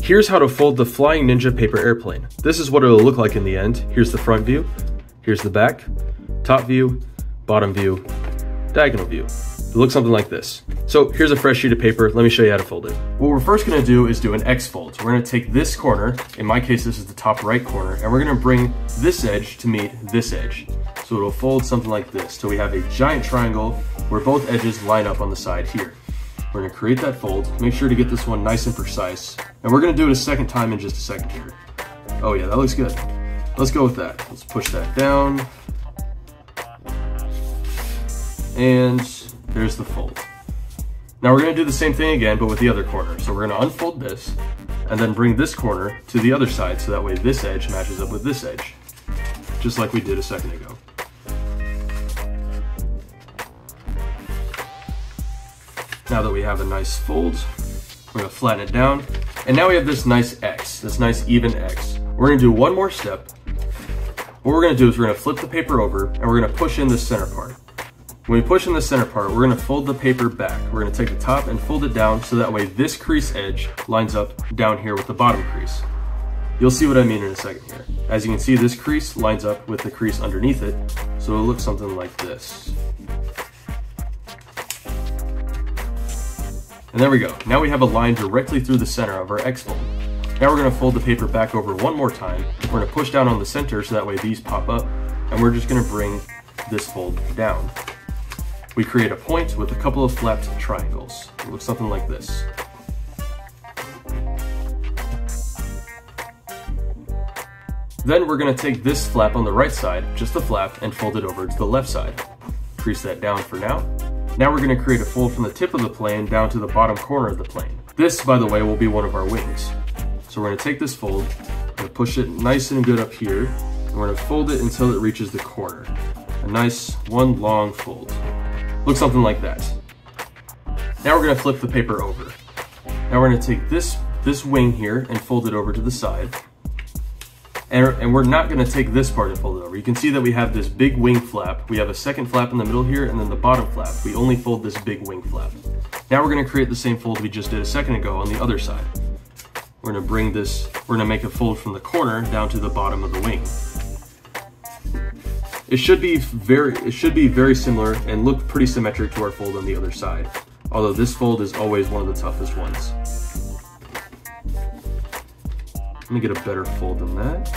Here's how to fold the Flying Ninja paper airplane. This is what it'll look like in the end. Here's the front view, here's the back, top view, bottom view, diagonal view. It looks something like this. So here's a fresh sheet of paper. Let me show you how to fold it. What we're first gonna do is do an X fold. We're gonna take this corner, in my case this is the top right corner, and we're gonna bring this edge to meet this edge. So it'll fold something like this. So we have a giant triangle where both edges line up on the side here. We're gonna create that fold, make sure to get this one nice and precise. And we're gonna do it a second time in just a second here. Oh yeah, that looks good. Let's go with that. Let's push that down. And there's the fold. Now we're gonna do the same thing again, but with the other corner. So we're gonna unfold this and then bring this corner to the other side so that way this edge matches up with this edge, just like we did a second ago. Now that we have a nice fold, we're gonna flatten it down. And now we have this nice X, this nice even X. We're gonna do one more step. What we're gonna do is we're gonna flip the paper over and we're gonna push in this center part. When we push in the center part, we're gonna fold the paper back. We're gonna take the top and fold it down so that way this crease edge lines up down here with the bottom crease. You'll see what I mean in a second here. As you can see, this crease lines up with the crease underneath it, so it'll look something like this. And there we go. Now we have a line directly through the center of our X fold. Now we're gonna fold the paper back over one more time. We're gonna push down on the center so that way these pop up, and we're just gonna bring this fold down. We create a point with a couple of flapped triangles. It looks something like this. Then we're gonna take this flap on the right side, just the flap, and fold it over to the left side. Crease that down for now. Now we're gonna create a fold from the tip of the plane down to the bottom corner of the plane. This, by the way, will be one of our wings. So we're gonna take this fold, we're gonna push it nice and good up here, and we're gonna fold it until it reaches the corner. A nice, one long fold. Looks something like that. Now we're gonna flip the paper over. Now we're gonna take this wing here and fold it over to the side. And we're not gonna take this part and fold it over. You can see that we have this big wing flap. We have a second flap in the middle here and then the bottom flap. We only fold this big wing flap. Now we're gonna create the same fold we just did a second ago on the other side. We're gonna make a fold from the corner down to the bottom of the wing. It should be very similar and look pretty symmetric to our fold on the other side. Although this fold is always one of the toughest ones. Let me get a better fold than that.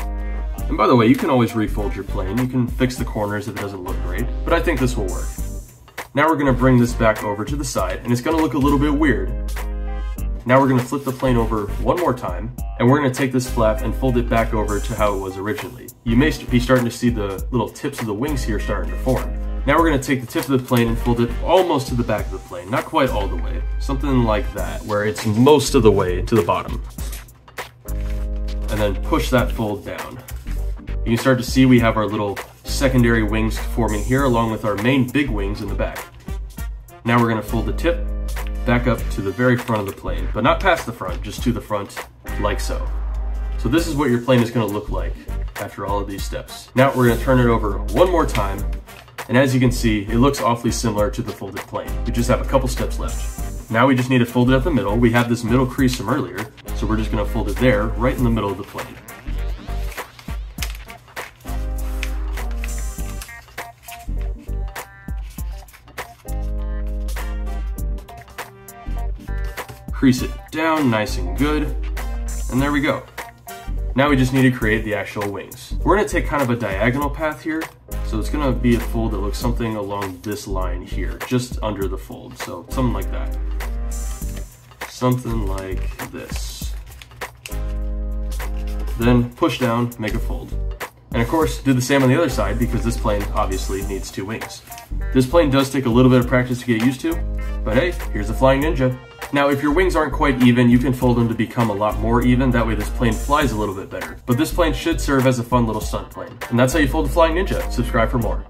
And by the way, you can always refold your plane. You can fix the corners if it doesn't look great, but I think this will work. Now we're gonna bring this back over to the side and it's gonna look a little bit weird. Now we're gonna flip the plane over one more time and we're gonna take this flap and fold it back over to how it was originally. You may be starting to see the little tips of the wings here starting to form. Now we're gonna take the tip of the plane and fold it almost to the back of the plane, not quite all the way. Something like that, where it's most of the way to the bottom. And then push that fold down. You can start to see we have our little secondary wings forming here along with our main big wings in the back. Now we're gonna fold the tip back up to the very front of the plane, but not past the front, just to the front, like so. So this is what your plane is gonna look like after all of these steps. Now we're gonna turn it over one more time, and as you can see, it looks awfully similar to the folded plane. We just have a couple steps left. Now we just need to fold it up the middle. We have this middle crease from earlier, so we're just gonna fold it there, right in the middle of the plane. Crease it down nice and good, and there we go. Now we just need to create the actual wings. We're gonna take kind of a diagonal path here, so it's gonna be a fold that looks something along this line here, just under the fold, so something like that. Something like this. Then push down, make a fold. And of course, do the same on the other side because this plane obviously needs two wings. This plane does take a little bit of practice to get used to, but hey, here's the Flying Ninja. Now, if your wings aren't quite even, you can fold them to become a lot more even. That way this plane flies a little bit better. But this plane should serve as a fun little stunt plane. And that's how you fold a Flying Ninja. Subscribe for more.